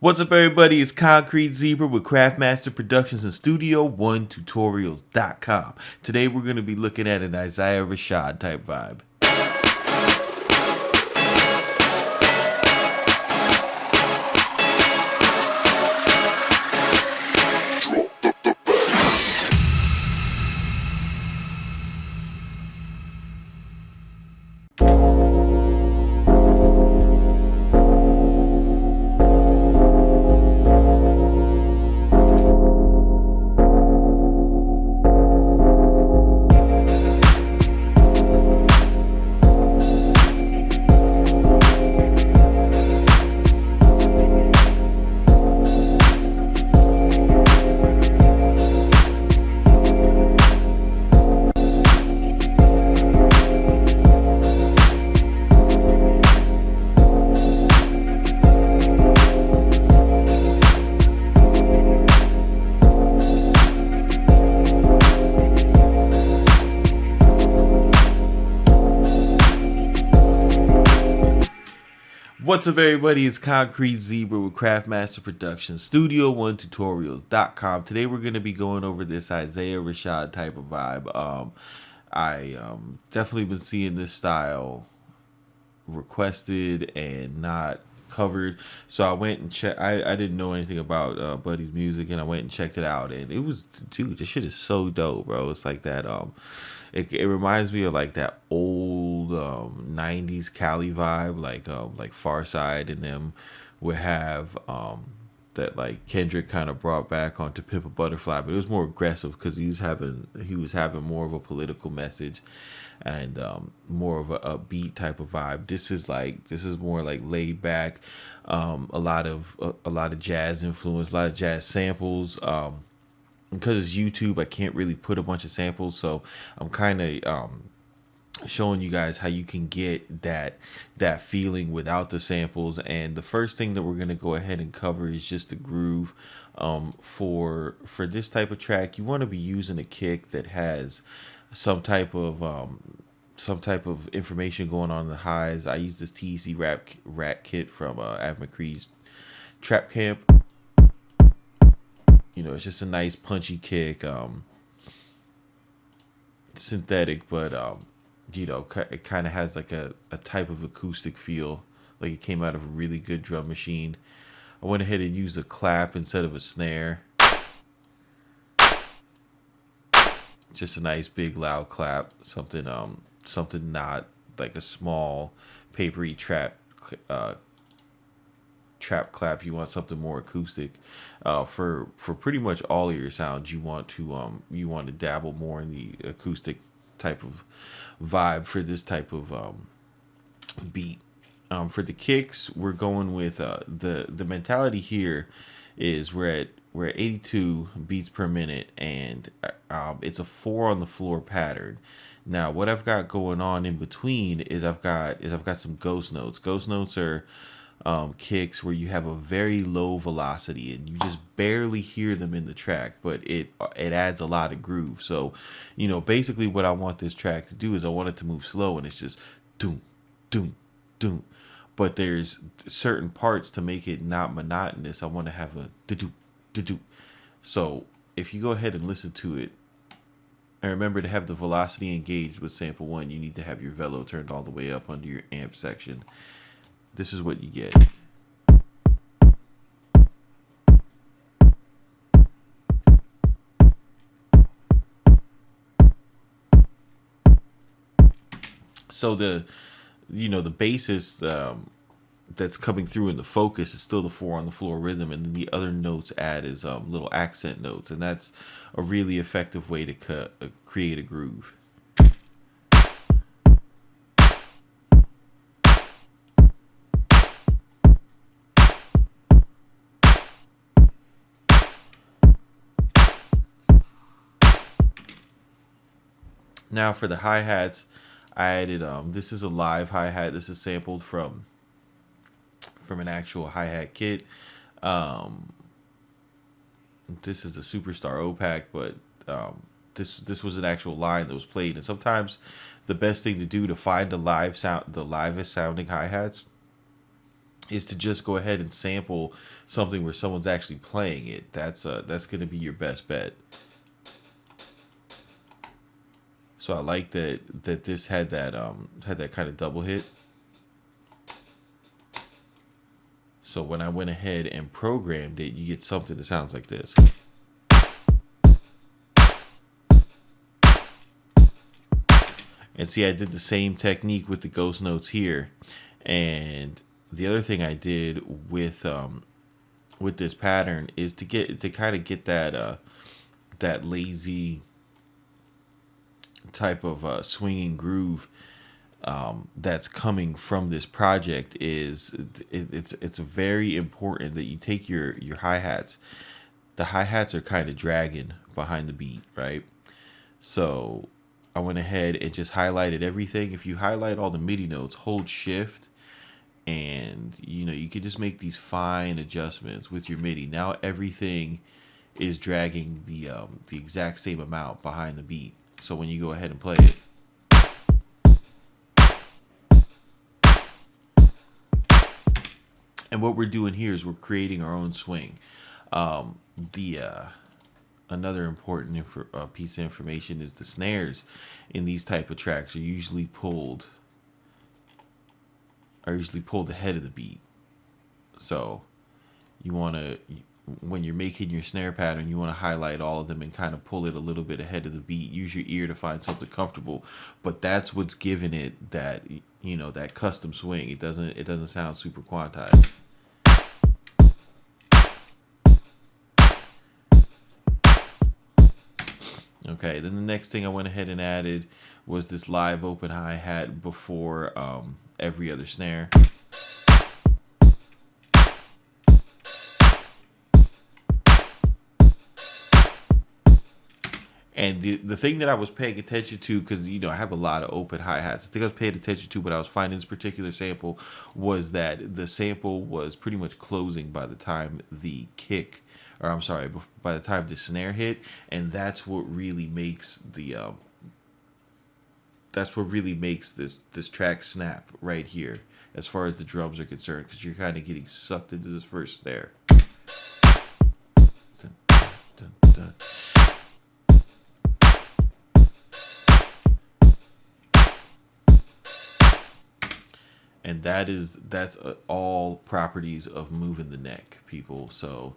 What's up, everybody? It's Concrete Zebra with Craftmaster Productions and Studio1Tutorials.com. Today we're going to be looking at an Isaiah Rashad type vibe. What's up, everybody? It's Concrete Zebra with Craftmaster Productions, Studio1Tutorials.com. Today we're going to be going over this Isaiah Rashad type of vibe. I definitely been seeing this style requested and not covered, so I went and checked. I didn't know anything about Buddy's music, and I went and checked it out, and it was, dude, this shit is so dope, bro. It's like that it reminds me of like that old 90s Cali vibe, like Far Side and them would have that like Kendrick kind of brought back onto Pimp a Butterfly, but it was more aggressive because he was having more of a political message and more of a upbeat type of vibe. This is more like laid back, a lot of jazz influence, a lot of jazz samples. Because it's YouTube, I can't really put a bunch of samples, so I'm kind of showing you guys how you can get that feeling without the samples. And the first thing that we're going to go ahead and cover is just the groove. For this type of track, you want to be using a kick that has some type of information going on in the highs. I use this TEC Rat kit from Av McCree's Trap Camp. You know, it's just a nice punchy kick, synthetic, but you know, it kind of has like a type of acoustic feel, like it came out of a really good drum machine. I went ahead and used a clap instead of a snare. Just a nice big loud clap, something not like a small papery trap clap. You want something more acoustic. For pretty much all of your sounds, you want to dabble more in the acoustic type of vibe for this type of beat. For the kicks, we're going with the mentality here is we're at 82 beats per minute, and it's a 4 on the floor pattern. Now, what I've got going on in between is I've got some ghost notes. Ghost notes are kicks where you have a very low velocity and you just barely hear them in the track, but it adds a lot of groove. So, you know, basically what I want this track to do is I want it to move slow, and it's just doom, doom, doom. But there's certain parts to make it not monotonous. I want to have a da-doop, da-doop. So if you go ahead and listen to it, and remember to have the velocity engaged with sample 1, you need to have your velo turned all the way up under your amp section. This is what you get. So the basis that's coming through in the focus is still the 4 on the floor rhythm, and then the other notes add is little accent notes, and that's a really effective way to create a groove. Now for the hi-hats, I added this is a live hi-hat. This is sampled from an actual hi-hat kit. This is the Superstar OPAC, but this was an actual line that was played. And sometimes the best thing to do to find the livest sounding hi-hats is to just go ahead and sample something where someone's actually playing it. That's going to be your best bet. So I like that this had that kind of double hit. So when I went ahead and programmed it, you get something that sounds like this. And see, I did the same technique with the ghost notes here. And the other thing I did with this pattern is to kind of get that lazy type of swinging groove that's coming from this project. It's very important that you take your hi-hats. The hi-hats are kind of dragging behind the beat, right? So I went ahead and just highlighted everything. If you highlight all the MIDI notes, hold shift, and you can just make these fine adjustments with your MIDI. Now everything is dragging the exact same amount behind the beat. So when you go ahead and play it, and what we're doing here is we're creating our own swing. The Another important piece of information is the snares in these type of tracks are usually pulled ahead of the beat. So you want to, when you're making your snare pattern, you want to highlight all of them and kind of pull it a little bit ahead of the beat. Use your ear to find something comfortable, but that's what's giving it that that custom swing. It doesn't sound super quantized. Okay, then the next thing I went ahead and added was this live open hi-hat before every other snare. And the thing that I was paying attention to, because I have a lot of open hi-hats, the thing I was paying attention to, but I was finding this particular sample, was that the sample was pretty much closing by the time the kick, or I'm sorry, by the time the snare hit, and that's what really makes this track snap right here, as far as the drums are concerned, because you're kind of getting sucked into this first snare. Dun, dun, dun. And that's all properties of moving the neck, people. So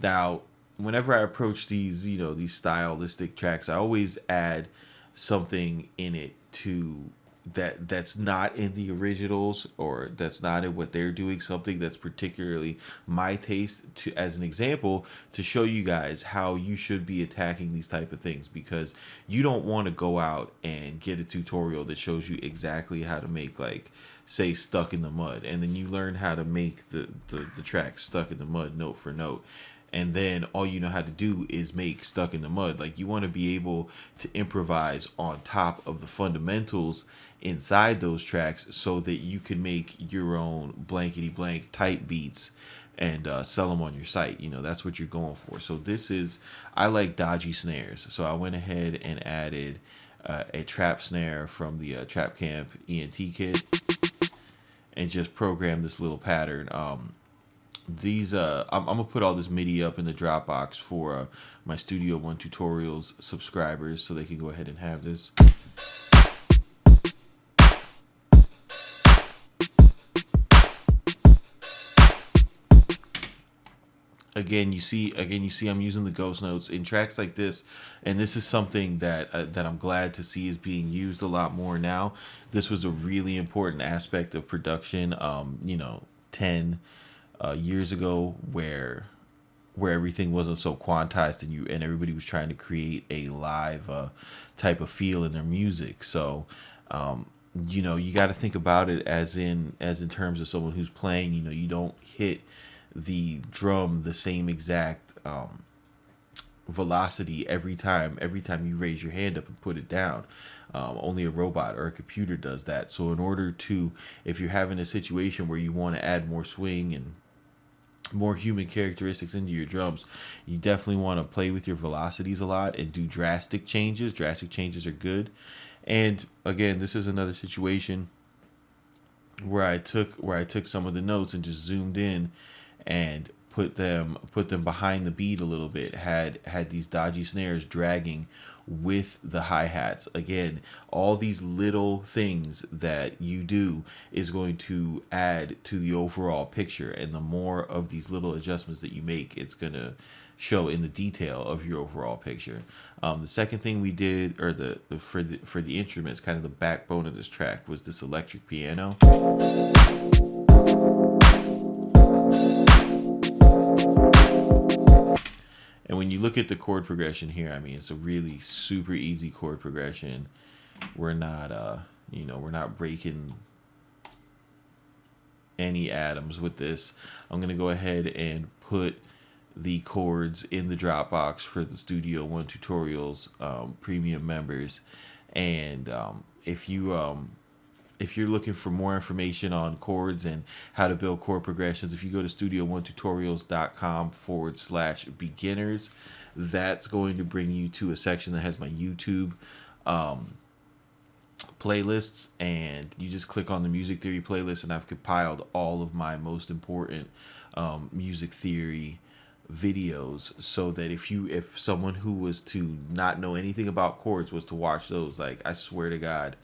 now whenever I approach these stylistic tracks, I always add something in it that's not in the originals, or that's not in what they're doing, something that's particularly my taste, to as an example, to show you guys how you should be attacking these type of things, because you don't want to go out and get a tutorial that shows you exactly how to make, like, say, Stuck in the Mud, and then you learn how to make the track Stuck in the Mud note for note, and then all you know how to do is make Stuck in the Mud. Like, you want to be able to improvise on top of the fundamentals inside those tracks, so that you can make your own blankety blank type beats and sell them on your site. That's what you're going for. So I like dodgy snares, so I went ahead and added a trap snare from the Trap Camp ENT kit, and just programmed this little pattern. I'm gonna put all this MIDI up in the Dropbox for my Studio One Tutorials subscribers, so they can go ahead and have this. Again, you see I'm using the ghost notes in tracks like this, and this is something that I'm glad to see is being used a lot more now. This was a really important aspect of production, 10 years ago, where everything wasn't so quantized, and everybody was trying to create a live type of feel in their music. So you got to think about it as in terms of someone who's playing. You don't hit the drum the same exact velocity every time you raise your hand up and put it down. Only a robot or a computer does that. So in order to, if you're having a situation where you want to add more swing and more human characteristics into your drums, you definitely want to play with your velocities a lot and do drastic changes. Drastic changes are good. And again, this is another situation where I took some of the notes and just zoomed in and put them behind the beat a little bit. Had these dodgy snares dragging with the hi-hats. Again, all these little things that you do is going to add to the overall picture, and the more of these little adjustments that you make, it's gonna show in the detail of your overall picture. The second thing we did, or for the instruments, kind of the backbone of this track, was this electric piano. And when you look at the chord progression here, I mean, it's a really super easy chord progression. We're not, we're not breaking any atoms with this. I'm gonna go ahead and put the chords in the Dropbox for the Studio One Tutorials premium members. And if you're looking for more information on chords and how to build chord progressions, if you go to studio1tutorials.com/beginners, that's going to bring you to a section that has my YouTube playlists, and you just click on the music theory playlist, and I've compiled all of my most important music theory videos, so that if someone who was to not know anything about chords was to watch those, like, I swear to God,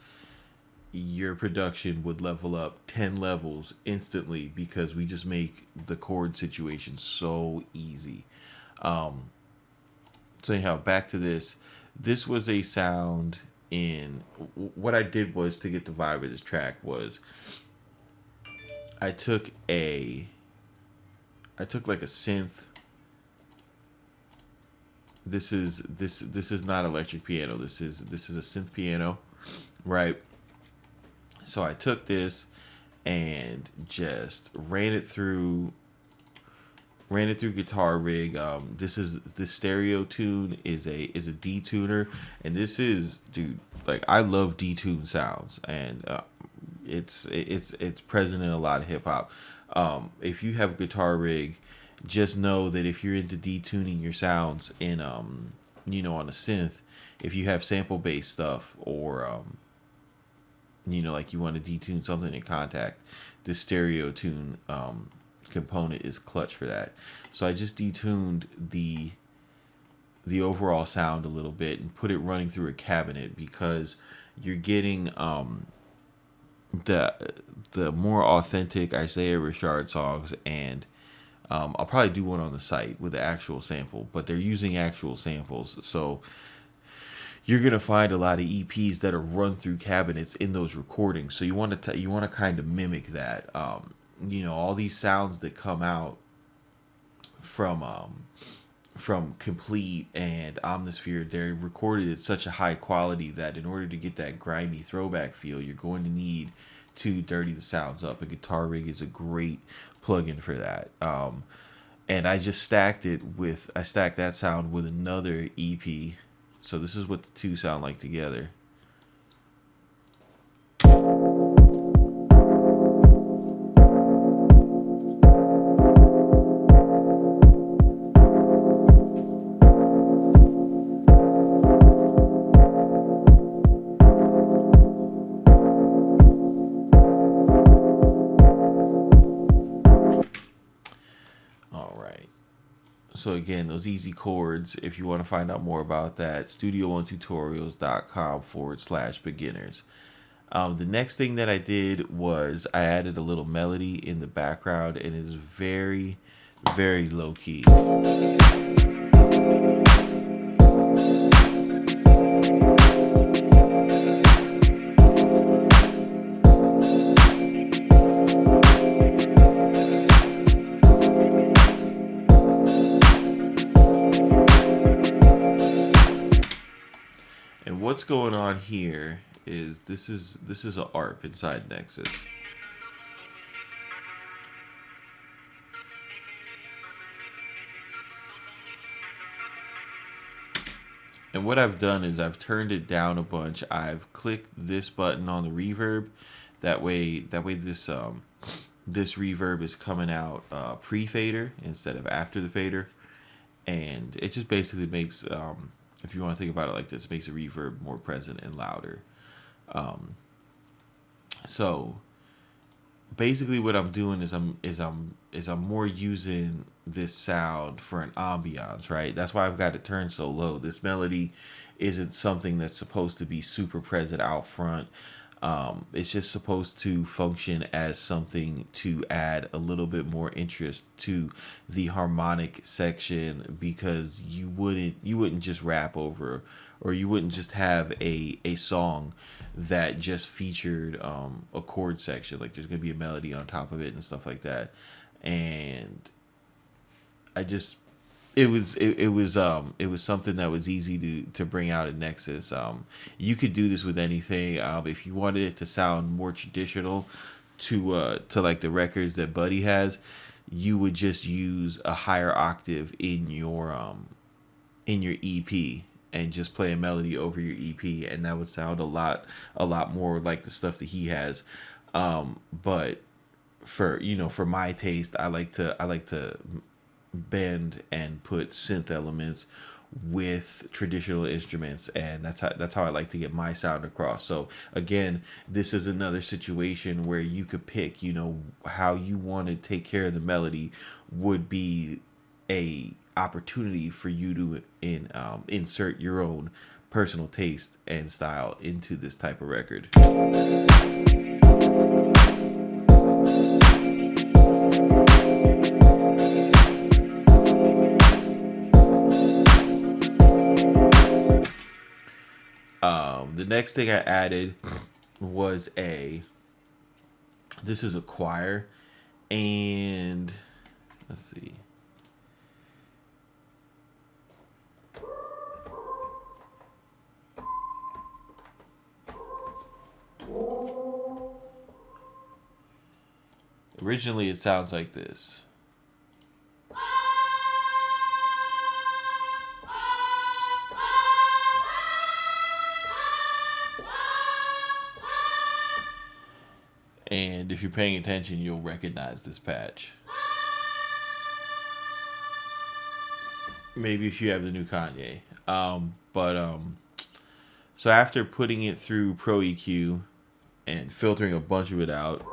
your production would level up 10 levels instantly, because we just make the chord situation so easy. So anyhow, back to this. This was a sound in what I did was, to get the vibe of this track, was I took like a synth. This is not electric piano. This is a synth piano, right? So I took this and just ran it through Guitar Rig. This stereo tune is a detuner, and this is, dude, like, I love detune sounds, and it's present in a lot of hip hop. If you have Guitar Rig, just know that if you're into detuning your sounds in on a synth, if you have sample based stuff, or like you want to detune something in Contact, this stereo tune component is clutch for that. So I just detuned the overall sound a little bit and put it running through a cabinet, because you're getting the more authentic Isaiah Rashad songs, and I'll probably do one on the site with the actual sample, but they're using actual samples, so you're gonna find a lot of EPs that are run through cabinets in those recordings. So you want to kind of mimic that. All these sounds that come out from Complete and Omnisphere, they're recorded at such a high quality that in order to get that grimy throwback feel, you're going to need to dirty the sounds up. A Guitar Rig is a great plugin for that. And I just stacked that sound with another EP. So this is what the two sound like together. So again, those easy chords, if you want to find out more about that, studio1tutorials.com/beginners. The next thing that I did was I added a little melody in the background, and it is very, very low key. What's going on here is this is an ARP inside Nexus. And what I've done is I've turned it down a bunch. I've clicked this button on the reverb. That way this this reverb is coming out pre-fader instead of after the fader. And it just basically makes if you want to think about it like this, it makes a reverb more present and louder. So basically what I'm doing is I'm more using this sound for an ambiance, right? That's why I've got it turned so low. This melody isn't something that's supposed to be super present out front. It's just supposed to function as something to add a little bit more interest to the harmonic section, because you wouldn't just rap over, or you wouldn't just have a song that just featured a chord section. Like there's gonna be a melody on top of it and stuff like that. And I just it was something that was easy to bring out in Nexus. You could do this with anything. If you wanted it to sound more traditional to like the records that Buddy has, you would just use a higher octave in your EP and just play a melody over your EP, and that would sound a lot more like the stuff that he has. But for my taste, I like to bend and put synth elements with traditional instruments, and that's how I like to get my sound across. So again, this is another situation where you could pick, how you want to take care of the melody would be a opportunity for you to insert your own personal taste and style into this type of record. The next thing I added was this is a choir, and let's see. Originally, it sounds like this. And if you're paying attention, you'll recognize this patch. Maybe if you have the new Kanye. So after putting it through Pro EQ and filtering a bunch of it out,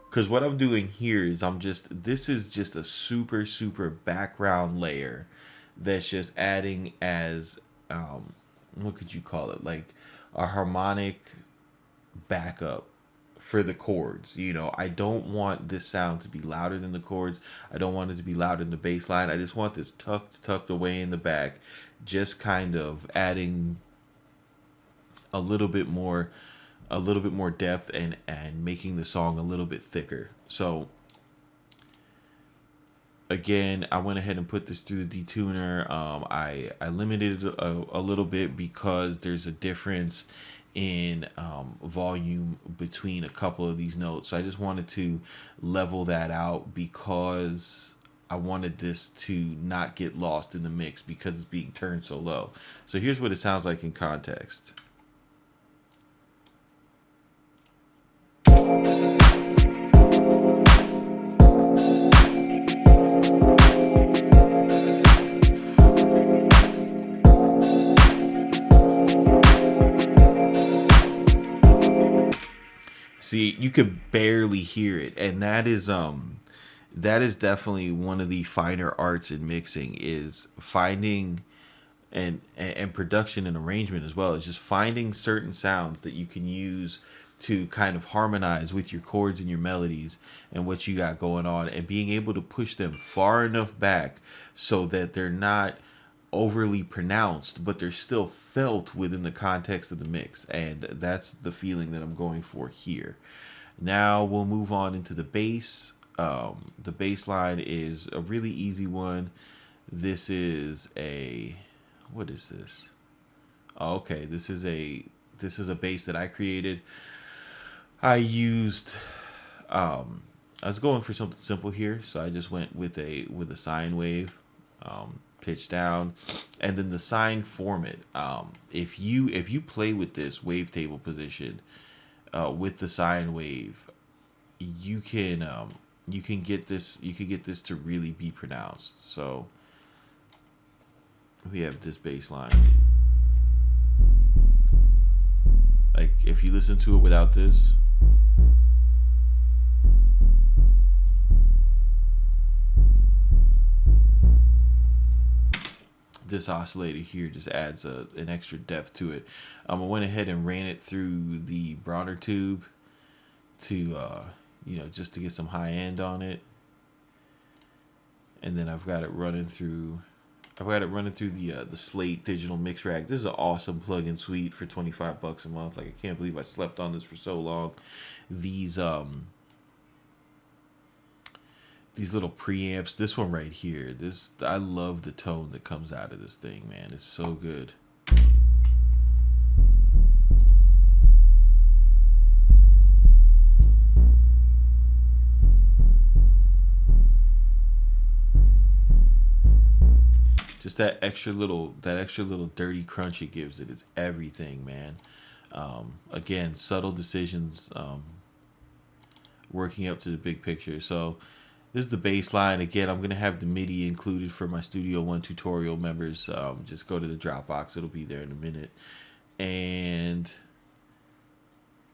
because what I'm doing here is this is just a super, super background layer that's just adding as, what could you call it? Like a harmonic backup for the chords. I don't want this sound to be louder than the chords. I don't want it to be louder than the bass line. I just want this tucked away in the back, just kind of adding a little bit more depth and making the song a little bit thicker. So again, I went ahead and put this through the detuner. I limited it a little bit because there's a difference in volume between a couple of these notes. So I just wanted to level that out because I wanted this to not get lost in the mix because it's being turned so low. So here's what it sounds like in context. See, you could barely hear it, and that is definitely one of the finer arts in mixing, is finding and production and arrangement as well. Is just finding certain sounds that you can use to kind of harmonize with your chords and your melodies and what you got going on, and being able to push them far enough back so that they're not overly pronounced, but they're still felt within the context of the mix. And that's the feeling that I'm going for here. Now we'll move on into the bass. The bass line is a really easy one. This is what is this? Oh, okay, this is a bass that I created. I was going for something simple here, so I just went with a sine wave. Pitch down, and then the sine format. If you play with this wavetable position with the sine wave, you can get this to really be pronounced. So we have this bass line. Like if you listen to it without this, this oscillator here just adds an extra depth to it. I went ahead and ran it through the Bronner tube to just to get some high end on it, and then I've got it running through the Slate digital mix rack. This is an awesome plug-in suite for $25 a month. Like, I can't believe I slept on this for so long. These little preamps, this one right here, I love the tone that comes out of this thing, man. It's so good. Just that extra little dirty crunch it gives it is everything, man. Again, subtle decisions, working up to the big picture. So this is the Bassline. Again, I'm going to have the MIDI included for my Studio One tutorial members. Just go to the Dropbox. It'll be there in a minute. And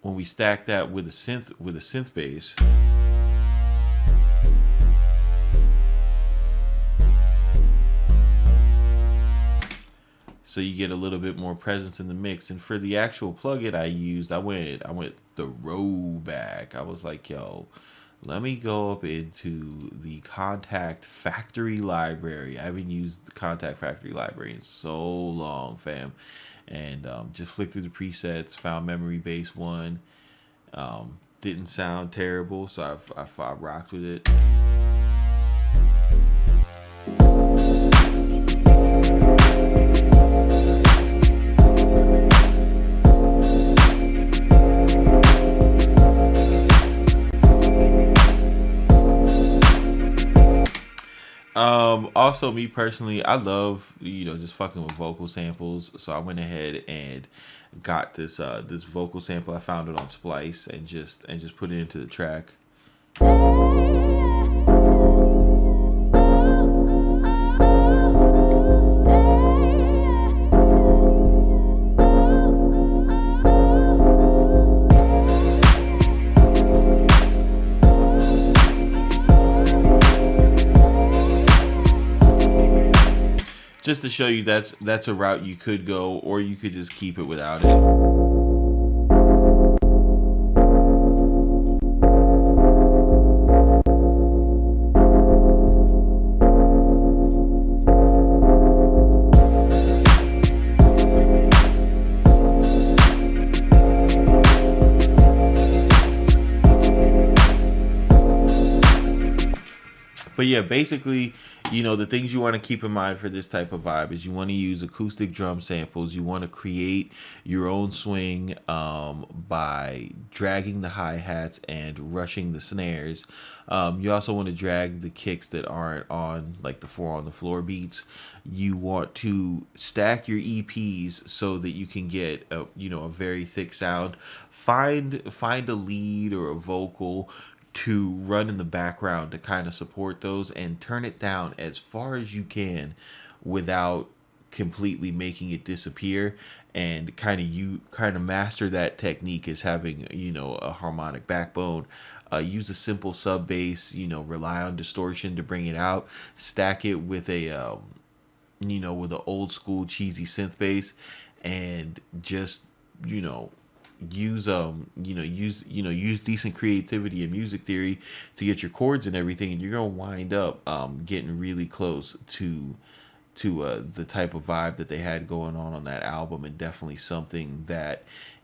when we stack that with a synth bass, so you get a little bit more presence in the mix. And for the actual plugin I used, I went throwback. I was like, yo, let me go up into the Contact Factory library. I haven't used the Contact Factory library in so long, fam. And just flicked through the presets, found Memory Base 1. Didn't sound terrible, so I rocked with it. Also, me personally, I love, just fucking with vocal samples. So I went ahead and got this vocal sample. I found it on Splice and just put it into the track. Just to show you that's a route you could go, or you could just keep it without it. But yeah, basically, the things you want to keep in mind for this type of vibe is you want to use acoustic drum samples. You want to create your own swing by dragging the hi-hats and rushing the snares. You also want to drag the kicks that aren't on, like the 4 on the floor beats. You want to stack your EPs so that you can get a very thick sound. Find a lead or a vocal to run in the background to kind of support those, and turn it down as far as you can without completely making it disappear. And kind of master that technique as having a harmonic backbone. Use a simple sub bass, rely on distortion to bring it out. Stack it with a with an old school cheesy synth bass, and just use decent creativity and music theory to get your chords and everything, and you're gonna wind up getting really close to the type of vibe that they had going on that album. And definitely something that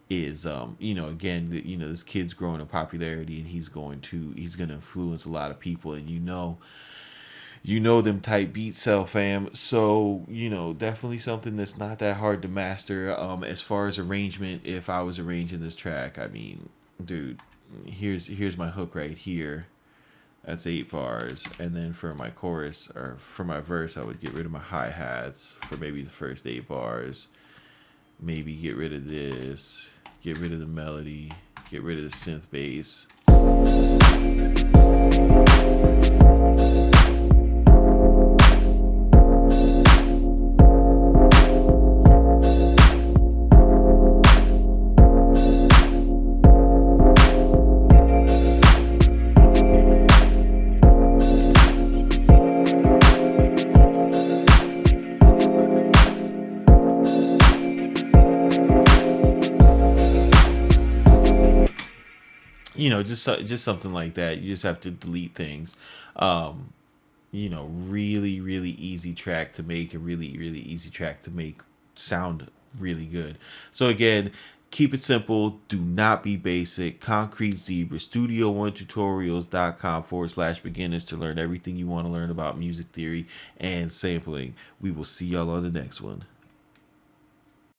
is again, this kid's growing in popularity, and he's gonna influence a lot of people, and them type beats sell, fam. So definitely something that's not that hard to master. As far as arrangement, if I was arranging this track, I mean, dude, here's my hook right here. That's 8 bars, and then for my chorus, or for my verse, I would get rid of my hi-hats for maybe the first 8 bars. Maybe get rid of this, get rid of the melody, get rid of the synth bass. just something like that. You just have to delete things. Um, really, really easy track to make, and really, really easy track to make sound really good. So again, keep it simple. Do not be basic. Concrete Zebra, studio1tutorials.com/beginners to learn everything you want to learn about music theory and sampling. We will see y'all on the next one.